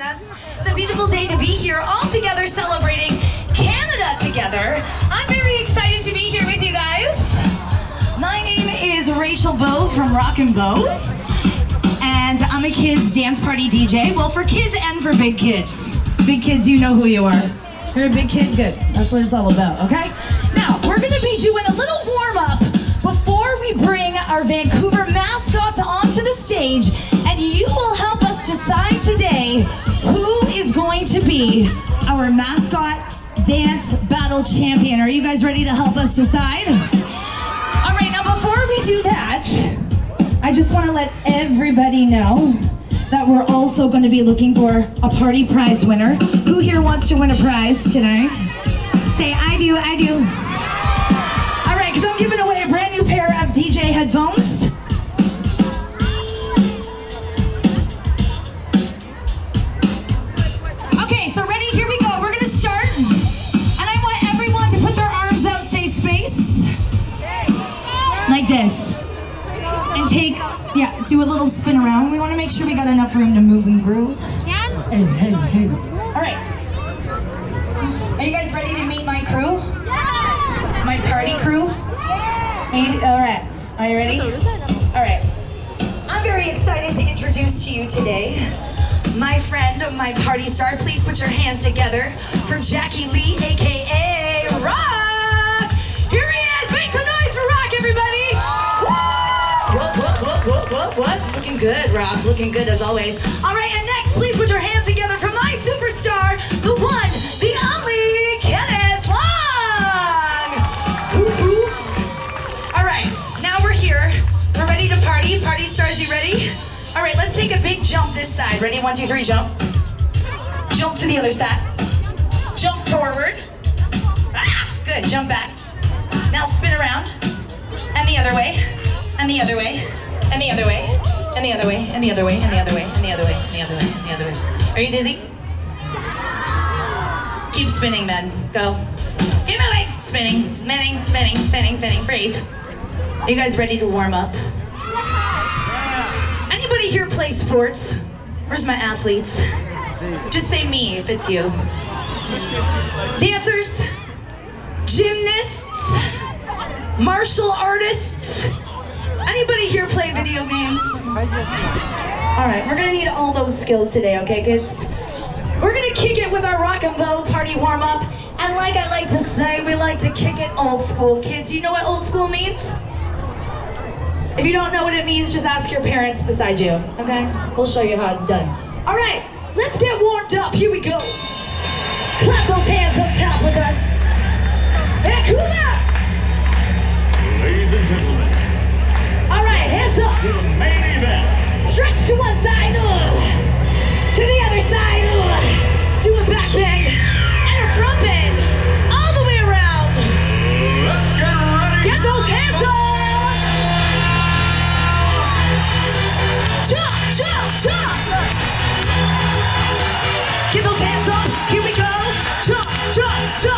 join us. It's a beautiful day to be here, all together celebrating Canada together. I'm very excited to be here with you guys. My name is Rachel Bowe from Rockin' Bowe, and I'm a kids dance party DJ. Well, for kids and for big kids. Big kids, you know who you are. You're a big kid? Good. That's what it's all about, okay? Now, we're going to be doing a little warm-up before we bring our Vancouver mascots onto the stage, and you will help us decide today who is going to be our mascot dance battle champion. Are you guys ready to help us decide? All right, now before we do that, I just want to let everybody know that we're also going to be looking for a party prize winner. Who here wants to win a prize tonight? Say, I do, I do. All right, because I'm giving away a brand new pair of DJ headphones. Okay, so ready? Here we go. We're going to start. And I want everyone to put their arms out, say space. Like this. And take, do a little spin around. We want to make sure we got enough room to move and groove. Hey, hey, hey. All right. Are you guys ready to meet my crew? Yeah. My party crew? Yeah. All right. Are you ready? All right. I'm very excited to introduce to you today my friend, my party star. Please put your hands together for Jackie Lee, aka Rock. Here he is. Make some noise for Rock, everybody. What? Looking good, Rob. Looking good as always. All right, and next, please put your hands together for my superstar, the one, the only, Kenneth Wong. All right, now we're here. We're ready to party. Party stars, you ready? All right, let's take a big jump this side. Ready? 1, 2, 3, jump. Jump to the other side. Jump forward. Ah, good. Jump back. Now spin around. And the other way. And the other way. And the other way, and the other way, and the other way, and the other way, and the other way, and the other way, and the other way. Are you dizzy? Keep spinning, men. Go. Get my way. Spinning, spinning, spinning, spinning, spinning. Breathe. Are you guys ready to warm up? Anybody here play sports? Where's my athletes? Just say me if it's you. Dancers, gymnasts, martial artists. Anybody here play video games? All right, we're gonna need all those skills today, okay, kids? We're gonna kick it with our Rockin' Bowe party warm-up, and like I like to say, we like to kick it old school. Kids, you know what old school means? If you don't know what it means, just ask your parents beside you, okay? We'll show you how it's done. All right, let's get warmed up. Here we go. Clap those hands up top with us. Vancouver! Ladies and gentlemen, all right, hands up. to the main event. Stretch to one side, to the other side, do a back bend, and a front bend, all the way around. Let's get ready. Get those hands up. Jump, jump, jump. Get those hands up. Here we go. Jump, jump, jump.